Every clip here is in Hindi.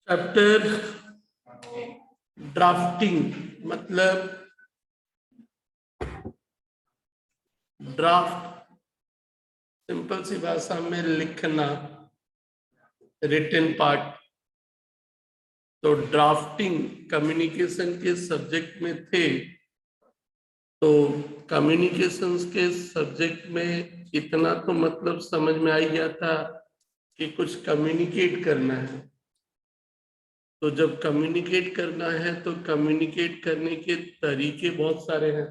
चैप्टर ड्राफ्टिंग मतलब ड्राफ्ट सिंपल सी भाषा में लिखना, रिटन पार्ट। तो ड्राफ्टिंग कम्युनिकेशन के सब्जेक्ट में थे, तो कम्युनिकेशंस के सब्जेक्ट में इतना तो मतलब समझ में आ गया था कि कुछ कम्युनिकेट करना है। तो जब कम्युनिकेट करना है तो कम्युनिकेट करने के तरीके बहुत सारे हैं।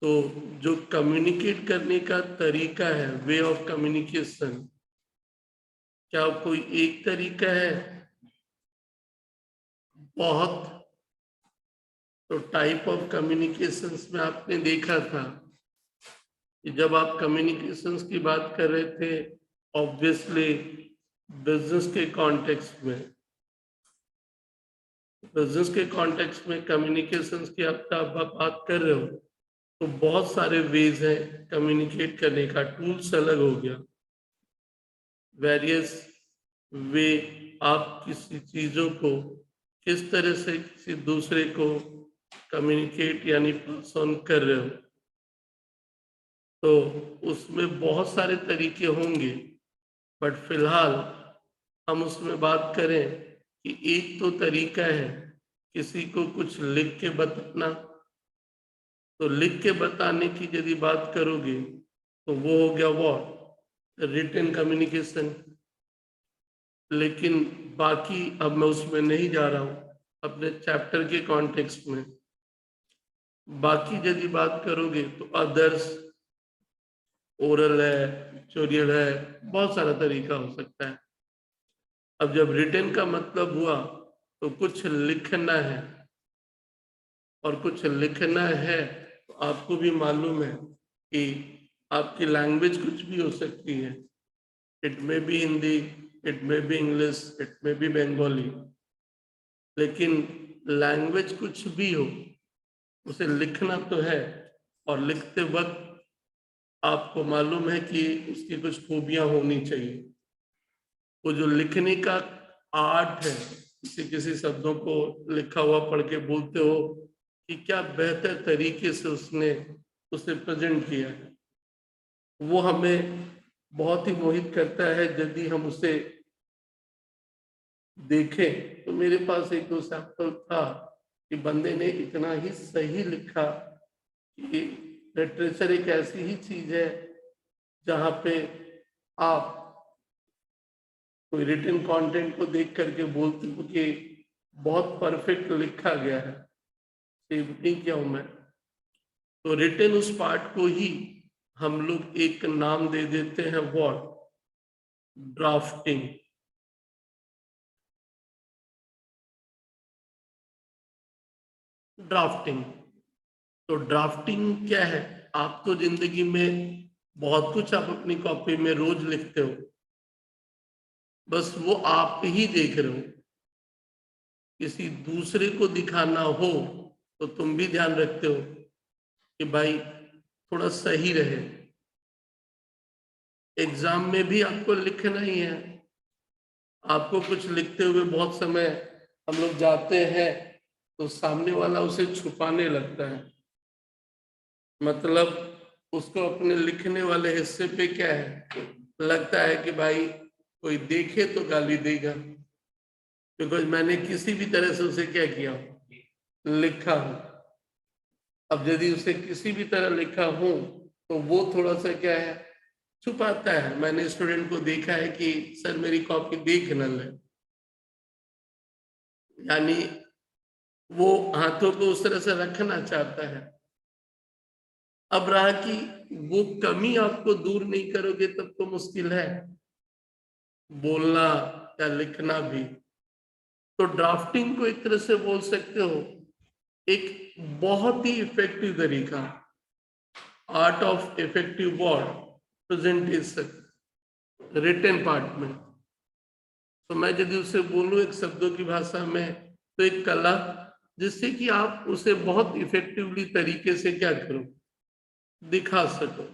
तो जो कम्युनिकेट करने का तरीका है, वे ऑफ कम्युनिकेशन, क्या कोई एक तरीका है? बहुत। तो टाइप ऑफ कम्युनिकेशंस में आपने देखा था कि जब आप कम्युनिकेशंस की बात कर रहे थे, ऑब्वियसली बिजनेस के कॉन्टेक्स्ट में, कम्युनिकेशंस की आप बात कर रहे हो तो बहुत सारे वेज हैं कम्युनिकेट करने का। टूल्स अलग हो गया, वेरियस वे आप किसी चीजों को किस तरह से किसी दूसरे को कम्युनिकेट यानी पास ऑन कर रहे हो, तो उसमें बहुत सारे तरीके होंगे। बट फिलहाल हम उसमें बात करें कि एक तो तरीका है किसी को कुछ लिख के बताना। तो लिख के बताने की यदि बात करोगे तो वो हो गया व्हाट, रिटन कम्युनिकेशन। लेकिन बाकी अब मैं उसमें नहीं जा रहा हूं, अपने चैप्टर के कॉन्टेक्स्ट में। बाकी यदि बात करोगे तो अदर्स, ओरल है, पिक्चोरियल है, बहुत सारा तरीका हो सकता है। अब जब रिटन का मतलब हुआ तो कुछ लिखना है, और कुछ लिखना है तो आपको भी मालूम है कि आपकी लैंग्वेज कुछ भी हो सकती है। इट में बी हिंदी, इट में बी इंग्लिश, इट में बी बंगाली, लेकिन लैंग्वेज कुछ भी हो उसे लिखना तो है। और लिखते वक्त आपको मालूम है कि उसकी कुछ खूबियां होनी चाहिए। वो जो लिखने का आर्ट है, किसी किसी शब्दों को लिखा हुआ पढ़ के बोलते हो कि क्या बेहतर तरीके से उसने उसे प्रेजेंट किया है, वो हमें बहुत ही मोहित करता है यदि हम उसे देखें। तो मेरे पास एक दो सैंपल था कि बंदे ने इतना ही सही लिखा कि लिटरेचर एक ऐसी ही चीज है जहाँ पे आप कोई रिटन कंटेंट को देख करके बोलते हो कि बहुत परफेक्ट लिखा गया है, सेव नहीं किया हूं मैं। तो रिटन उस पार्ट को ही हम लोग एक नाम दे देते हैं, व्हाट, ड्राफ्टिंग। ड्राफ्टिंग तो ड्राफ्टिंग क्या है? आप तो जिंदगी में बहुत कुछ आप अपनी कॉपी में रोज लिखते हो, बस वो आप ही देख रहे हो। किसी दूसरे को दिखाना हो तो तुम भी ध्यान रखते हो कि भाई थोड़ा सही रहे। एग्जाम में भी आपको लिखना ही है। आपको कुछ लिखते हुए बहुत समय हम लोग जाते हैं तो सामने वाला उसे छुपाने लगता है, मतलब उसको अपने लिखने वाले हिस्से पे क्या है, लगता है कि भाई कोई देखे तो गाली देगा, बिकॉज मैंने किसी भी तरह से उसे क्या किया, लिखा हूं। अब यदि उसे किसी भी तरह लिखा हूं तो वो थोड़ा सा क्या है, छुपाता है। मैंने स्टूडेंट को देखा है कि सर मेरी कॉपी देख न ले, यानी वो हाथों को उस तरह से रखना चाहता है। अब रहा कि वो कमी आपको दूर नहीं करोगे तब तो मुश्किल है बोलना या लिखना भी। तो ड्राफ्टिंग को एक तरह से बोल सकते हो एक बहुत ही इफेक्टिव तरीका, art of effective word presentation written part में। तो मैं यदि उसे बोलूं एक शब्दों की भाषा में, तो एक कला जिससे कि आप उसे बहुत इफेक्टिवली तरीके से क्या करो, दिखा सको।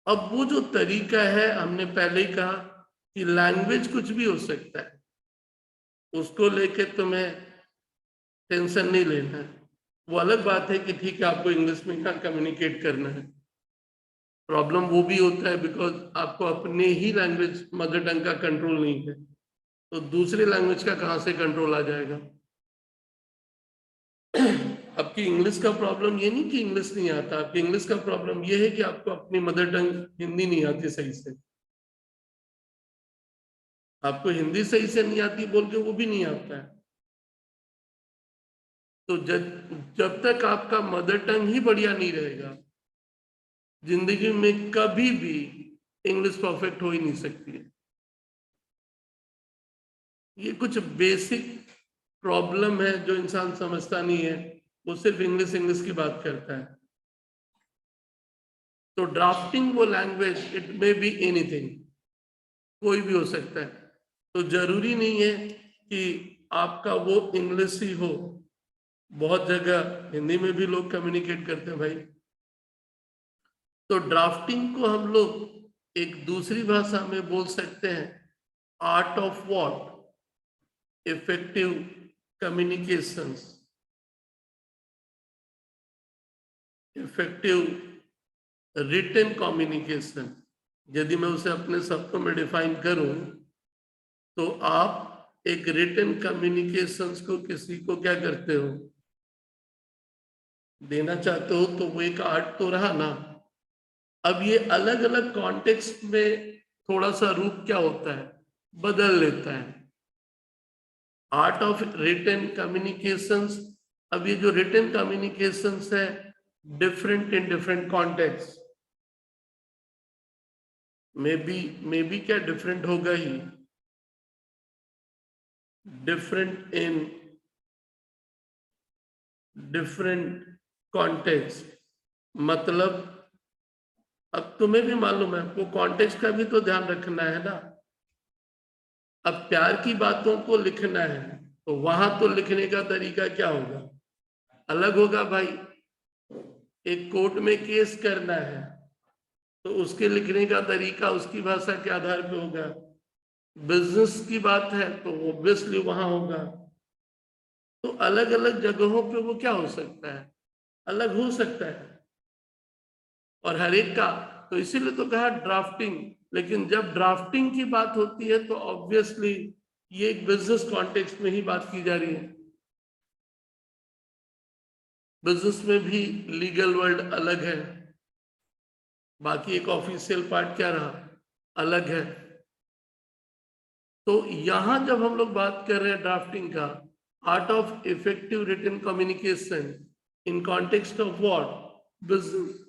अब वो जो तरीका है, हमने पहले ही कहा कि लैंग्वेज कुछ भी हो सकता है। उसको लेके तुम्हें टेंशन नहीं लेना है। वो अलग बात है कि ठीक है आपको इंग्लिश में क्या कम्युनिकेट करना है, प्रॉब्लम वो भी होता है बिकॉज आपको अपने ही लैंग्वेज मदर टंग का कंट्रोल नहीं है, तो दूसरे लैंग्वेज का कहाँ से कंट्रोल आ जाएगा। आपकी इंग्लिश का प्रॉब्लम ये नहीं कि इंग्लिश नहीं आता, आपकी इंग्लिश का प्रॉब्लम ये है कि आपको अपनी मदर टंग हिंदी नहीं आती सही से। आपको हिंदी सही से नहीं आती बोल के वो भी नहीं आता है। तो जब तक आपका मदर टंग ही बढ़िया नहीं रहेगा, जिंदगी में कभी भी इंग्लिश परफेक्ट हो ही नहीं सकती है। ये कुछ बेसिक प्रॉब्लम है जो इंसान समझता नहीं है, वो सिर्फ इंग्लिश इंग्लिश की बात करता है। तो ड्राफ्टिंग वो language it may be anything, कोई भी हो सकता है। तो जरूरी नहीं है कि आपका वो इंग्लिश ही हो, बहुत जगह हिंदी में भी लोग कम्युनिकेट करते हैं भाई। तो ड्राफ्टिंग को हम लोग एक दूसरी भाषा में बोल सकते हैं art of what, effective communications, effective written communication. यदि मैं उसे अपने शब्दों में डिफाइन करूं तो आप एक रिटन कम्युनिकेशंस को किसी को क्या करते हो, देना चाहते हो, तो वो एक आर्ट तो रहा ना। अब ये अलग अलग कॉन्टेक्स्ट में थोड़ा सा रूप क्या होता है, बदल लेता है। आर्ट ऑफ रिटन कम्युनिकेशंस, अब ये जो रिटन कम्युनिकेशंस है different in different context, may be क्या डिफरेंट होगा ही, डिफरेंट इन डिफरेंट कॉन्टेक्स्ट। मतलब अब तुम्हें भी मालूम है, वो कॉन्टेक्स्ट का भी तो ध्यान रखना है ना। अब प्यार की बातों को लिखना है तो वहां तो लिखने का तरीका क्या होगा, अलग होगा भाई। एक कोर्ट में केस करना है तो उसके लिखने का तरीका उसकी भाषा के आधार पे होगा। बिजनेस की बात है तो ऑब्वियसली वहां होगा। तो अलग अलग जगहों पे वो क्या हो सकता है, अलग हो सकता है, और हर एक का। तो इसीलिए तो कहा ड्राफ्टिंग। लेकिन जब ड्राफ्टिंग की बात होती है तो ऑब्वियसली ये एक बिजनेस कॉन्टेक्स्ट में ही बात की जा रही है। बिजनेस में भी लीगल वर्ल्ड अलग है, बाकी एक ऑफिशियल पार्ट क्या रहा, अलग है। तो यहां जब हम लोग बात कर रहे हैं ड्राफ्टिंग का, art of effective written communication in context of what, business.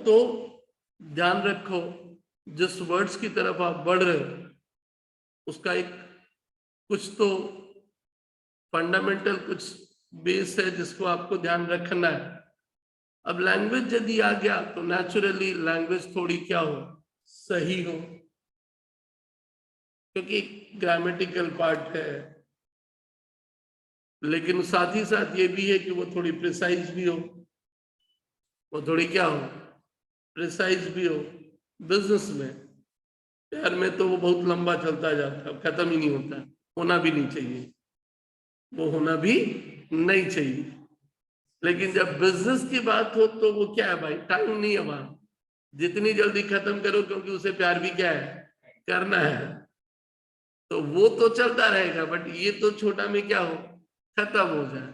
तो ध्यान रखो जिस वर्ड्स की तरफ आप बढ़ रहे हो उसका एक कुछ तो फंडामेंटल कुछ बेस है जिसको आपको ध्यान रखना है। अब लैंग्वेज यदि आ गया तो नेचुरली लैंग्वेज थोड़ी क्या हो, सही हो, क्योंकि ग्रामेटिकल पार्ट है, लेकिन साथ ही साथ ये भी है कि वो थोड़ी प्रिसाइज भी हो, वो थोड़ी क्या हो, प्रिसाइज भी हो। बिजनेस में, प्यार में तो वो बहुत लंबा चलता जाता है, खत्म ही नहीं होता, होना भी नहीं चाहिए, वो होना भी नहीं चाहिए। लेकिन जब बिजनेस की बात हो तो वो क्या है भाई, टाइम नहीं है वहां, जितनी जल्दी खत्म करो, क्योंकि उसे प्यार भी क्या है, करना है। तो वो तो चलता रहेगा, बट ये तो छोटा में क्या हो, खत्म हो जाए।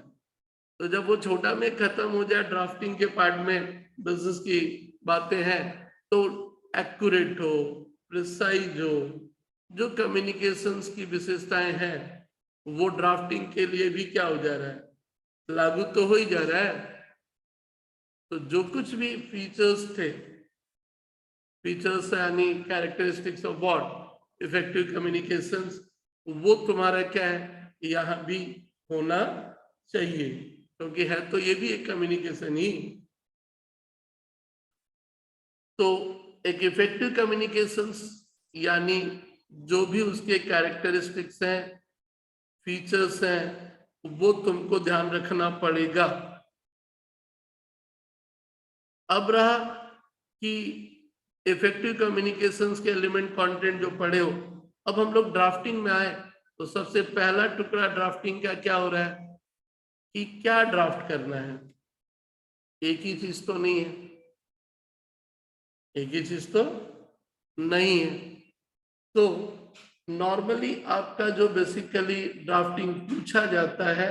तो जब वो छोटा में खत्म हो जाए ड्राफ्टिंग के पार्ट में, बिजनेस की बातें हैं, तो एक्यूरेट हो, प्रिसाइज हो, जो कम्युनिकेशंस की विशेषताएं हैं वो ड्राफ्टिंग के लिए भी क्या हो जा रहा है, लागू तो हो ही जा रहा है। तो जो कुछ भी फीचर्स थे, फीचर्स यानी characteristics of what, effective communications, वो तुम्हारा क्या है, यहाँ भी होना चाहिए, क्योंकि है तो ये भी एक कम्युनिकेशन ही। तो एक इफेक्टिव कम्युनिकेशंस यानी जो भी उसके कैरेक्टरिस्टिक्स हैं, फीचर्स हैं, वो तुमको ध्यान रखना पड़ेगा। अब रहा कि इफेक्टिव कम्युनिकेशंस के एलिमेंट कंटेंट जो पढ़े हो, अब हम लोग ड्राफ्टिंग में आए तो सबसे पहला टुकड़ा ड्राफ्टिंग का क्या हो रहा है कि क्या ड्राफ्ट करना है। एक ही चीज तो नहीं है, एक ही चीज तो नहीं है। तो नॉर्मली आपका जो बेसिकली ड्राफ्टिंग पूछा जाता है,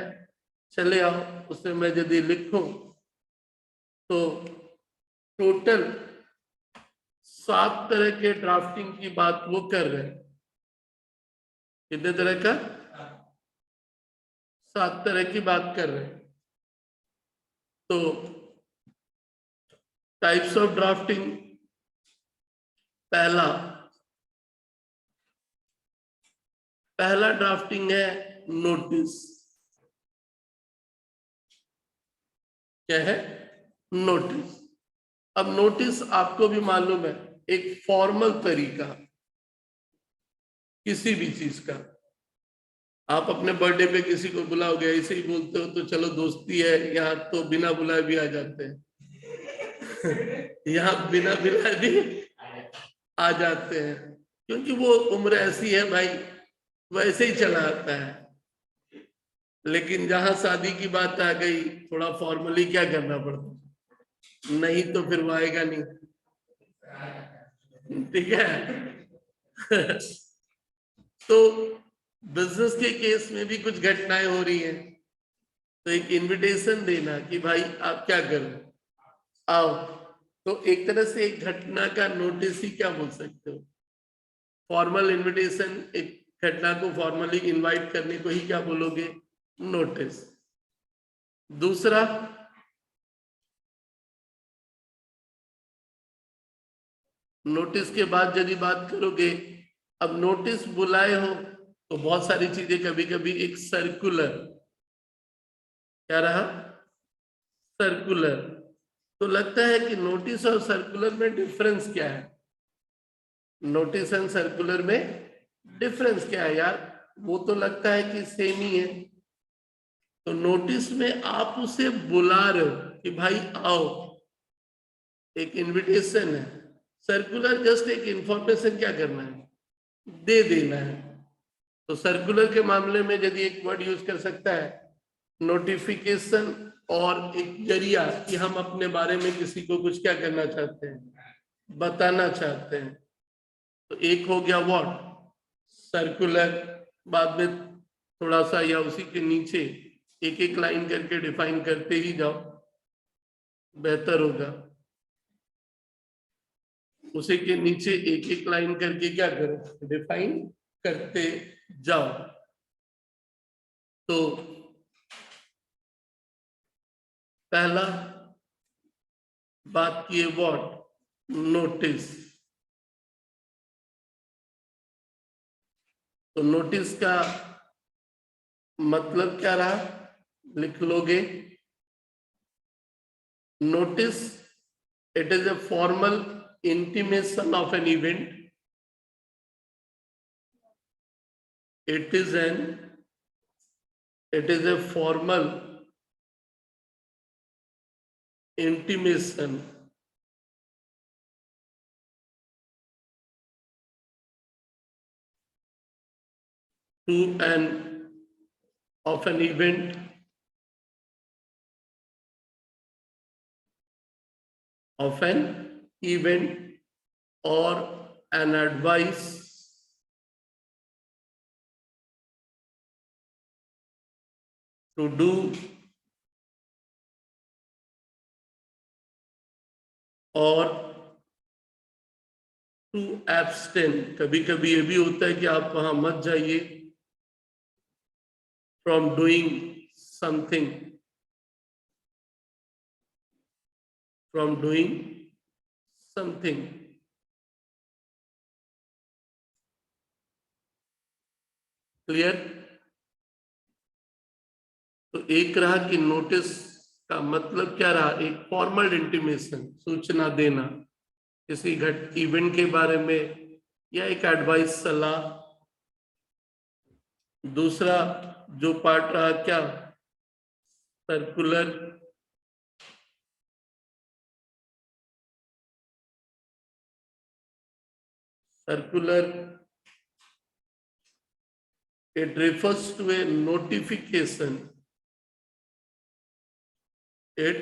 चले आओ उसे मैं यदि लिखूं तो टोटल 7 तरह के ड्राफ्टिंग की बात वो कर रहे हैं। कितने तरह का? 7 तरह की बात कर रहे हैं। तो टाइप्स ऑफ ड्राफ्टिंग, पहला पहला ड्राफ्टिंग है नोटिस। क्या है? नोटिस। अब नोटिस आपको भी मालूम है, एक फॉर्मल तरीका किसी भी चीज का। आप अपने बर्थडे पे किसी को बुलाओगे, ऐसे ही बोलते हो तो चलो दोस्ती है, यहाँ तो बिना बुलाए भी आ जाते हैं। यहाँ बिना बुलाए भी आ जाते हैं, क्योंकि वो उम्र ऐसी है भाई, वैसे ही चला आता है। लेकिन जहां शादी की बात आ गई, थोड़ा फॉर्मली क्या करना पड़ता, नहीं तो फिर वो आएगा नहीं। ठीक है। तो बिजनेस के केस में भी कुछ घटनाएं हो रही हैं, तो एक इनविटेशन देना कि भाई आप क्या करो, आओ। तो एक तरह से एक घटना का नोटिस ही क्या बोल सकते हो, फॉर्मल इनविटेशन। एक घटना को फॉर्मली इनवाइट करने को ही क्या बोलोगे, नोटिस। दूसरा, नोटिस के बाद यदि बात करोगे, अब नोटिस बुलाए हो तो बहुत सारी चीजें, कभी कभी एक सर्कुलर, क्या रहा, सर्कुलर। तो लगता है कि नोटिस और सर्कुलर में डिफरेंस क्या है, नोटिस एंड सर्कुलर में डिफरेंस क्या है यार, वो तो लगता है कि सेम ही है। तो नोटिस में आप उसे बुला रहे हो कि भाई आओ, एक इनविटेशन है। सर्कुलर जस्ट एक इंफॉर्मेशन क्या करना है, दे देना है। तो सर्कुलर के मामले में यदि एक वर्ड यूज कर सकता है, नोटिफिकेशन, और एक जरिया कि हम अपने बारे में किसी को कुछ क्या करना चाहते हैं, बताना चाहते हैं। तो एक हो गया व्हाट, सर्कुलर। बाद में थोड़ा सा या उसी के नीचे एक एक लाइन करके डिफाइन करते ही जाओ, बेहतर होगा। उसी के नीचे एक एक लाइन करके क्या करो, डिफाइन करते जाओ। तो पहला बात किए व्हाट, नोटिस। तो नोटिस का मतलब क्या रहा, लिख लोगे। Notice, it is a formal intimation of an event. It is a formal intimation to an of an event, of an event or an advice to do or to abstain. कभी कभी ये भी होता है कि आप वहां मत जाइए, from doing something, from doing something. Clear? तो एक रहा कि नोटिस का मतलब क्या रहा, एक फॉर्मल इंटीमेशन, सूचना देना किसी घट इवेंट के बारे में, या एक एडवाइस, सलाह। दूसरा जो पार्ट रहा क्या, circular. Circular It refers to a notification. It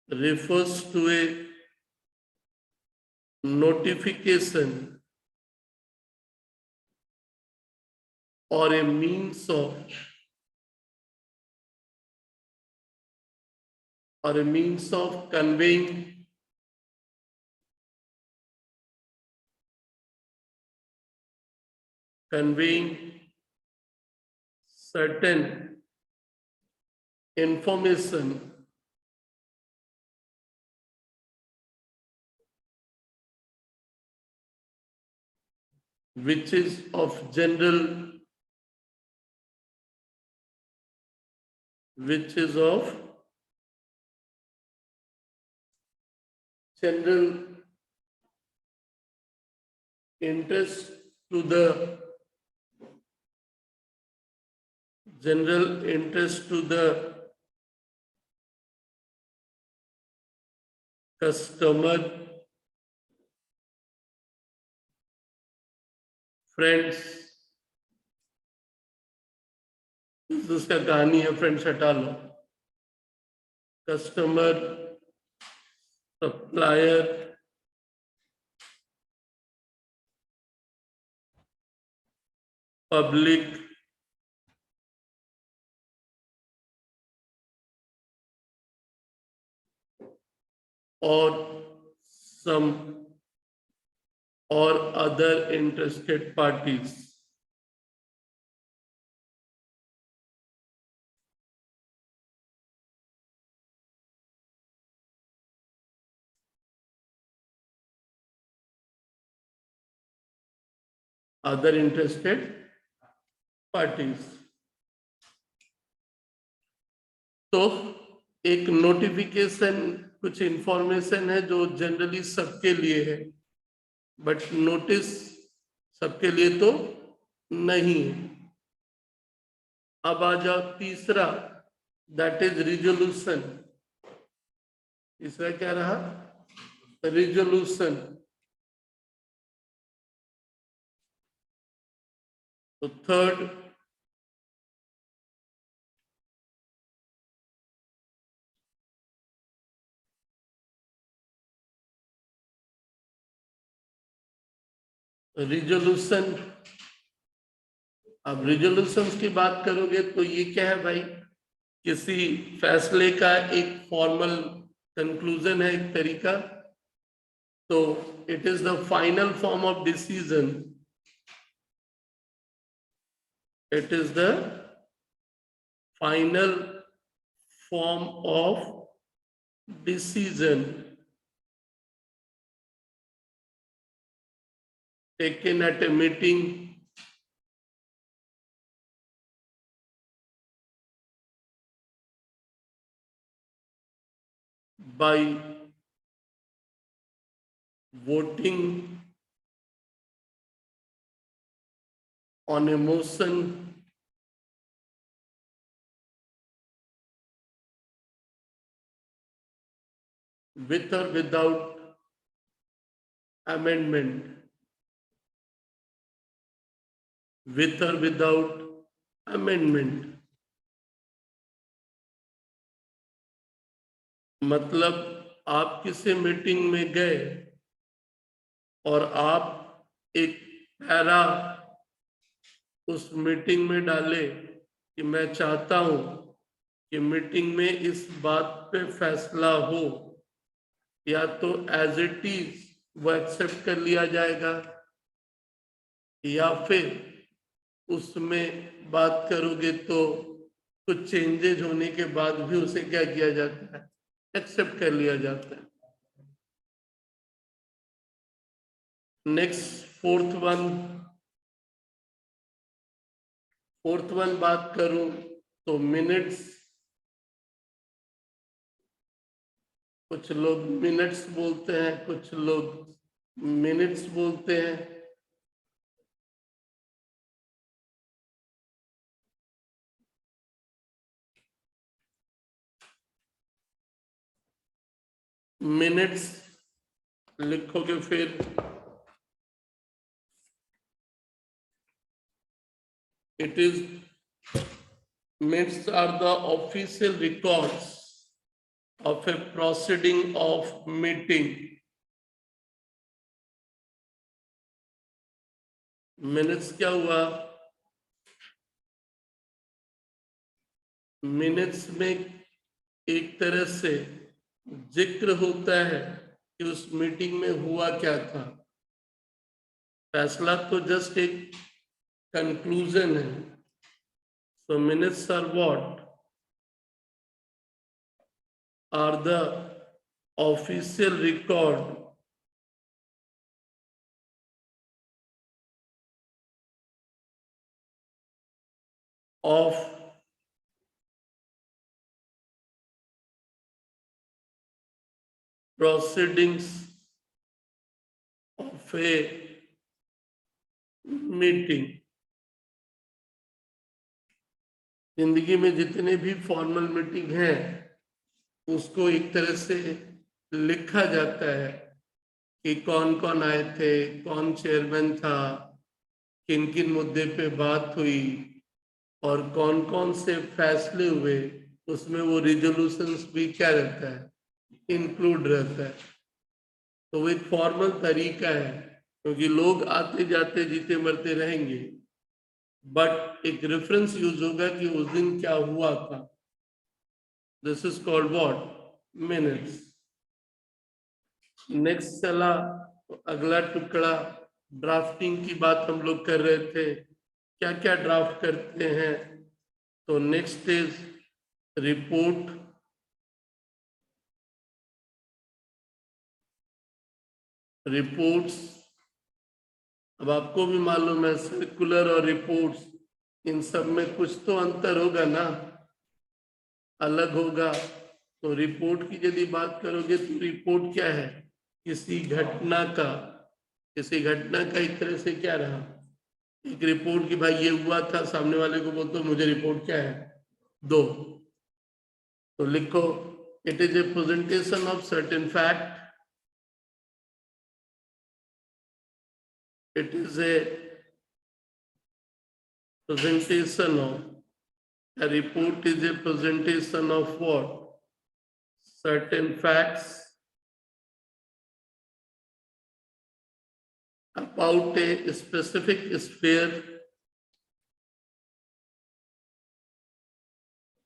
refers to a notification or a means of conveying certain information which is of general interest to the customer, friends. उसका कहानी है, फ्रेंड्स हटा लो, कस्टमर, सप्लायर, पब्लिक, और some or other interested parties. Other interested parties. तो एक नोटिफिकेशन कुछ इंफॉर्मेशन है जो जनरली सबके लिए है, बट नोटिस सबके लिए तो नहीं है। अब आ जाओ तीसरा, दैट इज रिजोल्यूशन। तीसरा क्या रहा? रिजोल्यूशन। तो थर्ड, रिजोल्यूशन। अब रिजोल्यूशन की बात करोगे तो ये क्या है भाई? किसी फैसले का एक फॉर्मल कंक्लूजन है, एक तरीका। तो it is the final form of decision. It is the final form of decision taken at a meeting by voting on a motion with or without amendment. With or without amendment. मतलब आप किसी मीटिंग में गए और आप एक पैरा उस मीटिंग में डाले कि मैं चाहता हूं कि मीटिंग में इस बात पे फैसला हो, या तो एज इट इज वो एक्सेप्ट कर लिया जाएगा, या फिर उसमें बात करोगे तो कुछ चेंजेस होने के बाद भी उसे क्या किया जाता है? एक्सेप्ट कर लिया जाता है। नेक्स्ट फोर्थ वन बात करूं तो मिनट्स। कुछ लोग मिनट्स बोलते हैं, कुछ लोग मिनट्स बोलते हैं। मिनट्स लिखोगे फिर It is minutes are the official records of a proceeding of meeting. Minutes क्या हुआ? मिनट्स में एक तरह से जिक्र होता है कि उस मीटिंग में हुआ क्या था। फैसला तो जस्ट एक कंक्लूजन है। So minutes are what? Are the official record of proceedings of a meeting। जिंदगी में जितने भी फॉर्मल मीटिंग हैं उसको एक तरह से लिखा जाता है कि कौन कौन आए थे, कौन चेयरमैन था, किन किन मुद्दे पे बात हुई और कौन कौन से फैसले हुए। उसमें वो रिजोल्यूशंस भी क्या रहता है, इंक्लूड रहता है। तो वो एक फॉर्मल तरीका है, क्योंकि लोग आते जाते जीते मरते रहेंगे, बट एक रेफरेंस यूज होगा कि उस दिन क्या हुआ था। This is called what? Minutes. Next चला तो अगला टुकड़ा ड्राफ्टिंग की बात हम लोग कर रहे थे, क्या क्या ड्राफ्ट करते हैं। तो नेक्स्ट इज रिपोर्ट, रिपोर्ट्स। अब आपको भी मालूम है सर्कुलर और रिपोर्ट्स, इन सब में कुछ तो अंतर होगा ना, अलग होगा। तो रिपोर्ट की यदि बात करोगे तो रिपोर्ट क्या है? किसी घटना का, किसी घटना का एक तरह से क्या रहा, एक रिपोर्ट कि भाई ये हुआ था, सामने वाले को बोलते हो मुझे रिपोर्ट क्या है दो। तो लिखो it is a presentation of certain fact, it is a presentation of, a report is a presentation of what? Certain facts about a specific sphere,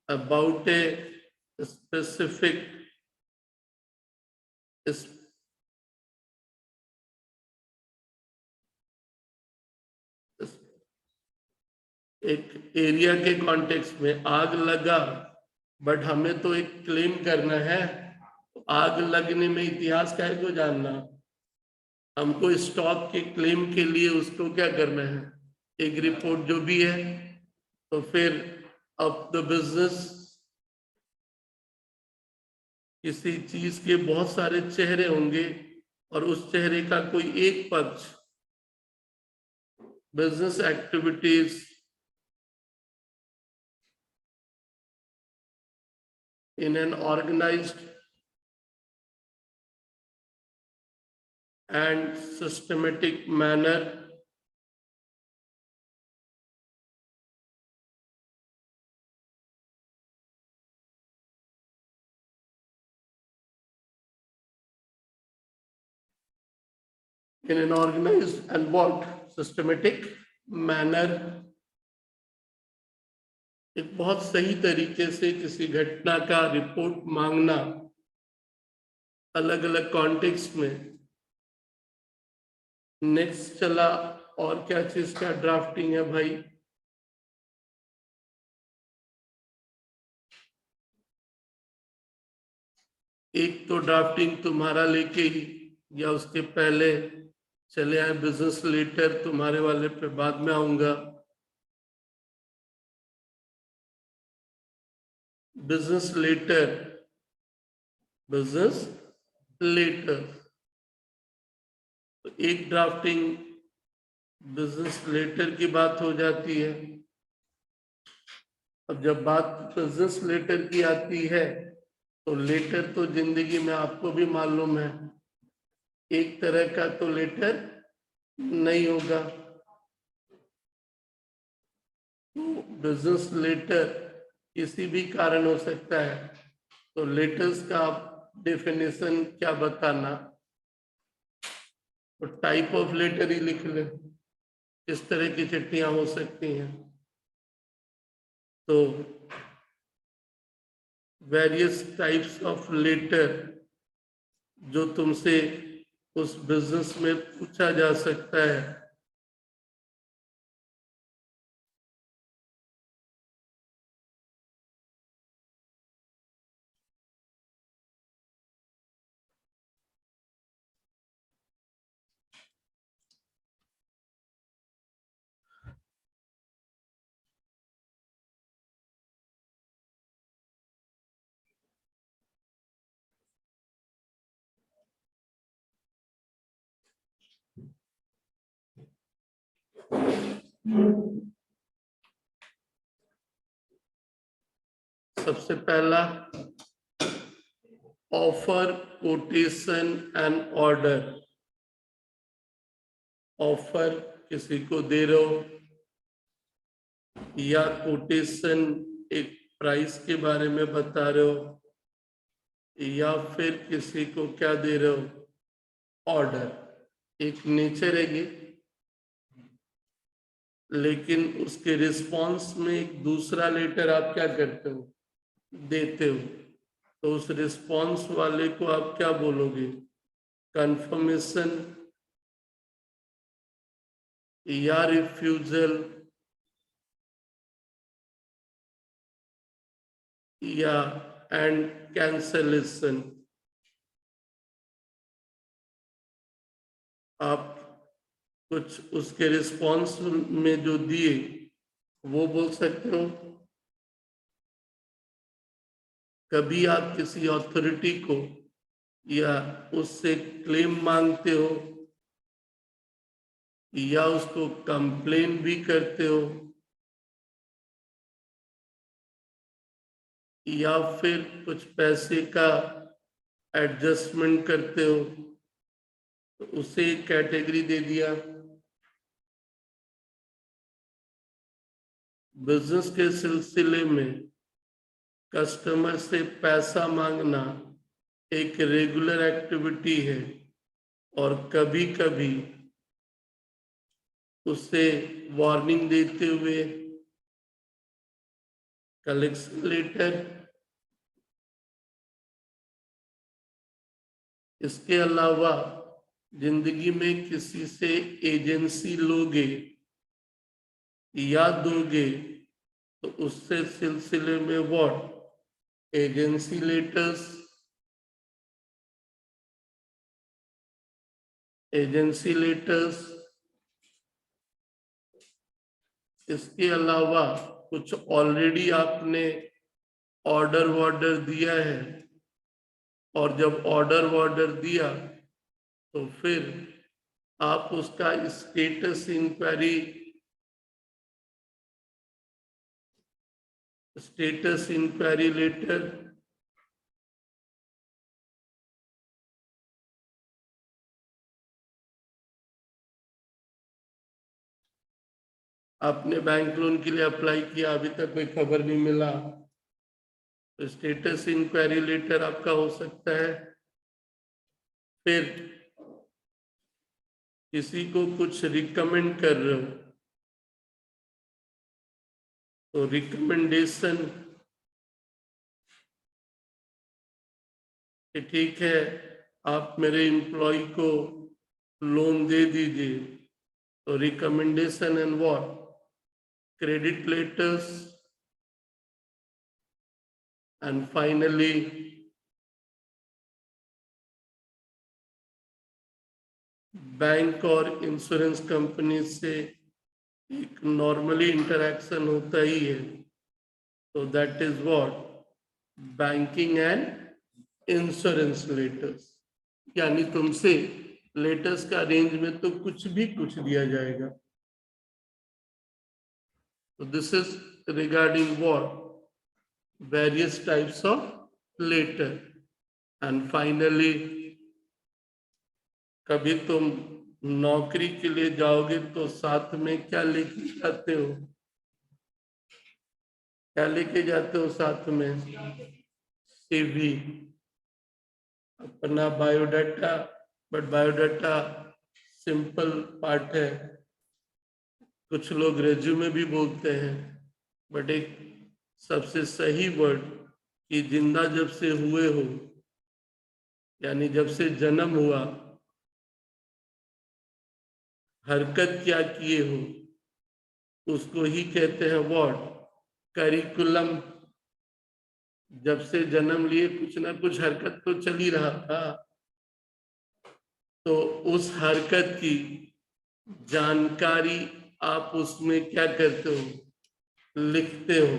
about a specific एक एरिया के कॉन्टेक्स्ट में आग लगा, बट हमें तो एक क्लेम करना है। तो आग लगने में इतिहास का है को जानना, हमको स्टॉक के क्लेम के लिए उसको क्या करना है, एक रिपोर्ट जो भी है। तो फिर अब द बिजनेस, किसी चीज के बहुत सारे चेहरे होंगे और उस चेहरे का कोई एक पक्ष, business activities in an organized and systematic manner in an organized and what systematic manner, एक बहुत सही तरीके से किसी घटना का रिपोर्ट मांगना अलग अलग कॉन्टेक्स्ट में। नेक्स्ट चला और क्या चीज का ड्राफ्टिंग है भाई? एक तो ड्राफ्टिंग तुम्हारा लेके ही या उसके पहले चले आए बिजनेस लेटर, तुम्हारे वाले पे बाद में आऊंगा। बिजनेस लेटर, बिजनेस लेटर, तो एक ड्राफ्टिंग बिजनेस लेटर की बात हो जाती है। अब जब बात बिजनेस लेटर की आती है तो लेटर तो जिंदगी में आपको भी मालूम है एक तरह का तो लेटर नहीं होगा। तो बिजनेस लेटर किसी भी कारण हो सकता है, तो लेटर्स का डेफिनेशन क्या बताना, तो टाइप ऑफ लेटर ही लिख ले, इस तरह की चिट्ठियां हो सकती हैं। तो वेरियस टाइप्स ऑफ लेटर जो तुमसे उस बिजनेस में पूछा जा सकता है। सबसे पहला, offer, quotation and order. Offer किसी को दे रहे हो, या कोटेशन एक प्राइस के बारे में बता रहे हो, या फिर किसी को क्या दे रहे हो, ऑर्डर। एक नेचर है ये, लेकिन उसके रिस्पॉन्स में एक दूसरा लेटर आप क्या करते हो, देते हो। तो उस रिस्पॉन्स वाले को आप क्या बोलोगे, कंफर्मेशन या रिफ्यूजल या एंड कैंसलेशन। आप कुछ उसके रिस्पॉन्स में जो दिए वो बोल सकते हो। कभी आप किसी अथॉरिटी को या उससे क्लेम मांगते हो, या उसको कंप्लेन भी करते हो, या फिर कुछ पैसे का एडजस्टमेंट करते हो, तो उसे एक कैटेगरी दे दिया। बिजनेस के सिलसिले में कस्टमर से पैसा मांगना एक रेगुलर एक्टिविटी है, और कभी कभी उससे वार्निंग देते हुए कलेक्शन लेटर। इसके अलावा जिंदगी में किसी से एजेंसी लोगे या दोगे, तो उससे सिलसिले में what, agency letters. Agency letters. इसके अलावा कुछ ऑलरेडी आपने ऑर्डर वॉर्डर दिया है, और जब ऑर्डर वॉर्डर दिया तो फिर आप उसका स्टेटस इंक्वायरी लेटर। आपने बैंक लोन के लिए अप्लाई किया, अभी तक कोई खबर नहीं मिला, तो स्टेटस इंक्वायरी लेटर आपका हो सकता है। फिर किसी को कुछ रिकमेंड कर रहे हो, तो रिकमेंडेशन कि ठीक है, आप मेरे एम्प्लॉय को लोन दे दीजिए, तो recommendation and what, credit letters. And finally bank और इंश्योरेंस कंपनी से एक नॉर्मली इंटरेक्शन होता ही है, तो that is what, banking and insurance letters. यानी तुमसे लेटर्स का रेंज में तो कुछ दिया जाएगा। तो this is regarding what, various types of letter. And finally, कभी तुम नौकरी के लिए जाओगे तो साथ में क्या लेके जाते हो, क्या लेके जाते हो साथ में? सीवी, अपना biodata. But biodata simple part है, कुछ लोग रेज्यूमे भी बोलते हैं, बट एक सबसे सही वर्ड कि जिंदा जब से हुए हो, यानी जब से जन्म हुआ, हरकत क्या किए हो, उसको ही कहते हैं व्हाट, करिकुलम। जब से जन्म लिए कुछ ना कुछ हरकत तो चल ही रहा था, तो उस हरकत की जानकारी आप उसमें क्या करते हो, लिखते हो।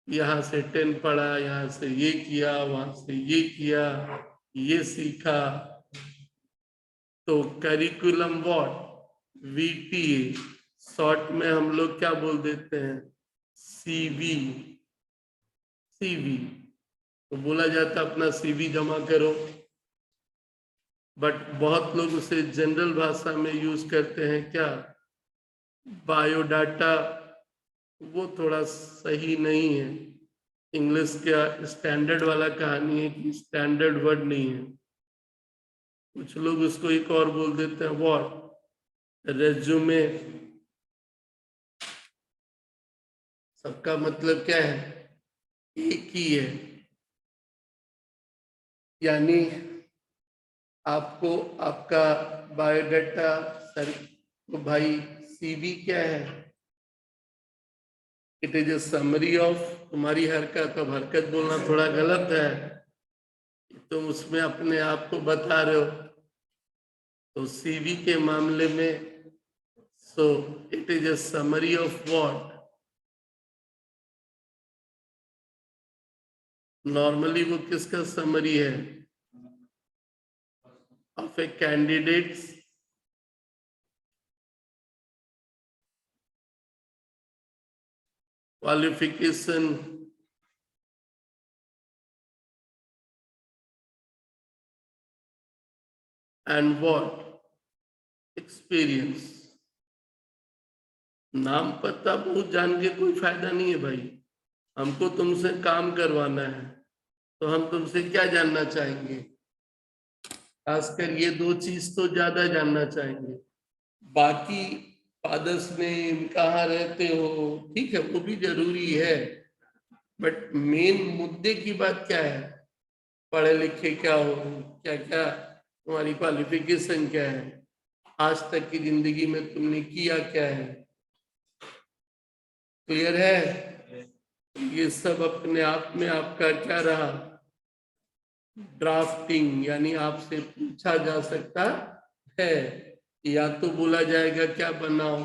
यहाँ से 10 पढ़ा, यहाँ से ये किया, वहां से ये किया, ये सीखा। तो करिकुलम व्हाट, वीटीए, शॉर्ट में हम लोग क्या बोल देते हैं, सीवी। सीवी तो बोला जाता अपना सीवी जमा करो, बट बहुत लोग उसे जनरल भाषा में यूज करते हैं क्या, बायोडाटा। वो थोड़ा सही नहीं है, इंग्लिश का स्टैंडर्ड वाला कहानी है कि स्टैंडर्ड वर्ड नहीं है। कुछ लोग उसको एक और बोल देते हैं व्हाट, रेज्यूमे। सबका मतलब क्या है, एक ही है। यानी आपको आपका बायोडाटा सर, तो भाई सीवी क्या है, it is a summary of तुम्हारी हरकत। अब हरकत बोलना थोड़ा गलत है, तुम उसमें अपने आप को बता रहे हो। तो सीवी के मामले में, so it is a summary of what, normally वो किसका समरी है, of A candidates qualification and what, experience. नाम पता बहुत जान के कोई फायदा नहीं है भाई, हमको तुमसे काम करवाना है, तो हम तुमसे क्या जानना चाहेंगे, खासकर ये दो चीज तो ज्यादा जानना चाहेंगे। बाकी फादर्स नेम, कहाँ रहते हो, ठीक है वो भी जरूरी है, बट मेन मुद्दे की बात क्या है, पढ़े लिखे क्या हो, क्या क्या तुम्हारी क्वालिफिकेशन क्या है, आज तक की जिंदगी में तुमने किया क्या है। क्लियर है? ये सब अपने आप में आपका क्या रहा, ड्राफ्टिंग, यानी आपसे पूछा जा सकता है। या तो बोला जाएगा क्या बनाओ,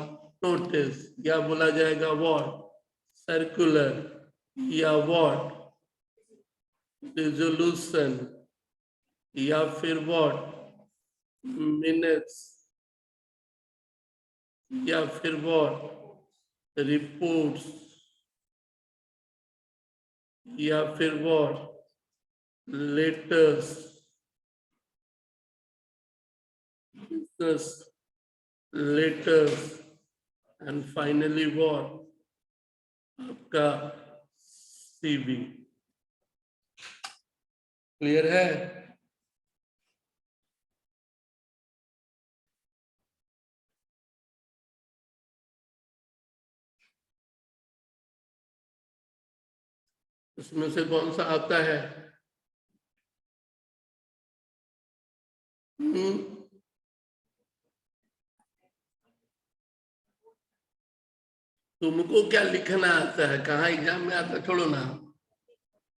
नोटिस, या बोला जाएगा व्हाट, सर्कुलर, या व्हाट, रिजोल्यूशन, या फिर व्हाट, मिनट्स, या फिर व्हाट, रिपोर्ट्स, या फिर what, letters, business letters, and finally what, आपका सीवी। क्लियर है? उसमें से कौन सा आता है? तुमको क्या लिखना आता है, कहाँ एग्जाम में आता, छोड़ो ना,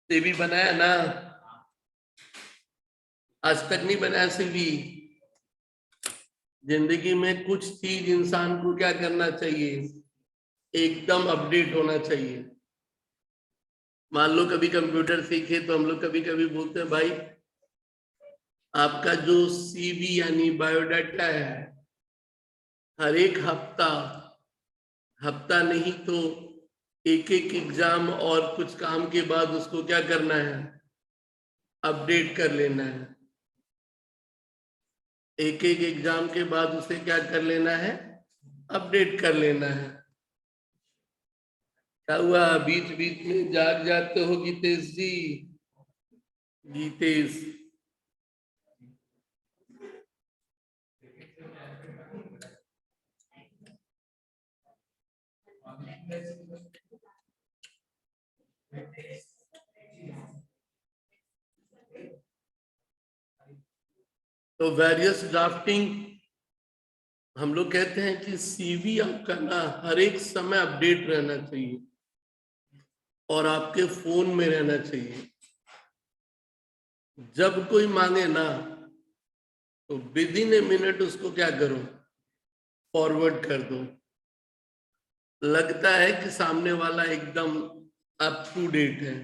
सीवी बनाया ना, आज तक नहीं बनाया सीवी। जिंदगी में कुछ चीज इंसान को क्या करना चाहिए, एकदम अपडेट होना चाहिए। मान लो कभी कंप्यूटर सीखे तो हम लोग कभी कभी बोलते हैं भाई आपका जो सीवी यानी बायोडाटा है, हर एक हफ्ता, हफ्ता नहीं तो एक एक एग्जाम और कुछ काम के बाद उसको क्या करना है, अपडेट कर लेना है। एक एक एग्जाम के बाद उसे क्या कर लेना है, अपडेट कर लेना है। क्या हुआ, बीच बीच में जाग जाते हो गीतेश जी? गीतेश, तो वेरियस ड्राफ्टिंग, हम लोग कहते हैं कि सीवी आपका ना हर एक समय अपडेट रहना चाहिए और आपके फोन में रहना चाहिए। जब कोई मांगे ना तो विद इन ए मिनट उसको क्या करो, फॉरवर्ड कर दो। लगता है कि सामने वाला एकदम अप टू डेट है।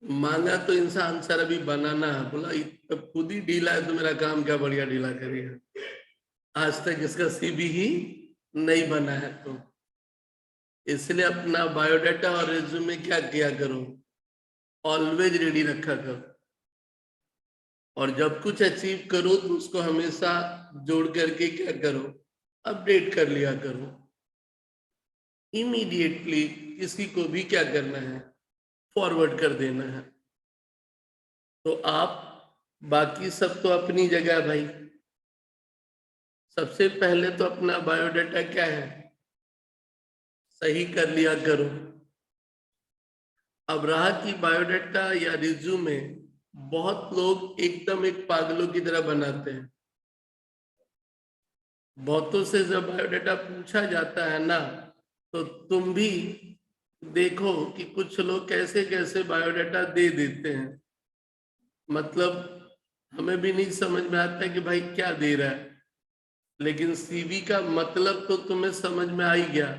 मांगा तो इंसान सर अभी बनाना है, बोला अब खुद ही ढीला है तो मेरा काम क्या बढ़िया ढीला करेगा। आज तक इसका सीवी ही नहीं बना है, तो इसलिए अपना बायोडाटा और रिज्यूमे क्या किया करो, ऑलवेज रेडी रखा करो। और जब कुछ अचीव करो तो उसको हमेशा जोड़ करके क्या करो, अपडेट कर लिया करो। इमीडिएटली किसी को भी क्या करना है, फॉरवर्ड कर देना है। तो आप, बाकी सब तो अपनी जगह है भाई। सबसे पहले तो अपना बायोडाटा क्या है, सही कर लिया करो। अब रहा कि बायोडाटा या रिज्यूमे, बहुत लोग एकदम एक पागलों की तरह बनाते हैं। बहुतों से जब बायोडाटा पूछा जाता है ना, तो तुम भी देखो कि कुछ लोग कैसे कैसे बायोडाटा दे देते हैं। मतलब हमें भी नहीं समझ में आता कि भाई क्या दे रहा है, लेकिन सीवी का मतलब तो तुम्हें समझ में आ ही गया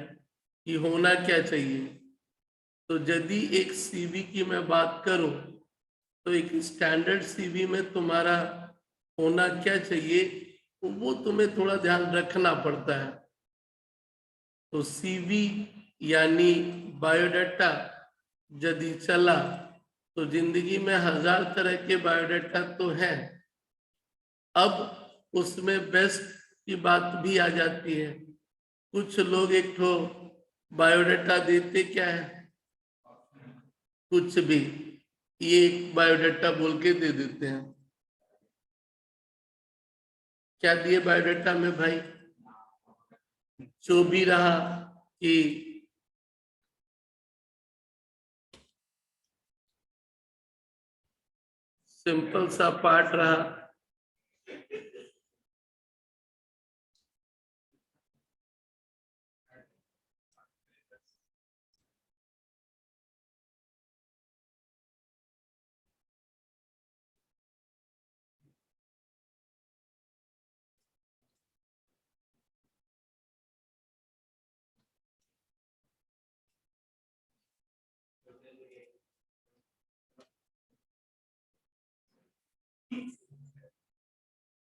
कि होना क्या चाहिए। तो यदि एक सीवी की मैं बात करूं, तो एक स्टैंडर्ड सीवी में तुम्हारा होना क्या चाहिए, तो वो तुम्हें थोड़ा ध्यान रखना पड़ता है। तो सीवी यानी बायोडाटा यदि चला, तो जिंदगी में हजार तरह के बायोडाटा तो है। अब उसमें बेस्ट की बात भी आ जाती है। कुछ लोग एक ठो बायोडाटा देते क्या है, कुछ भी, ये एक बायोडाटा बोल के दे देते हैं। क्या दिए बायोडाटा में भाई, जो भी रहा कि सिंपल सा पार्ट रहा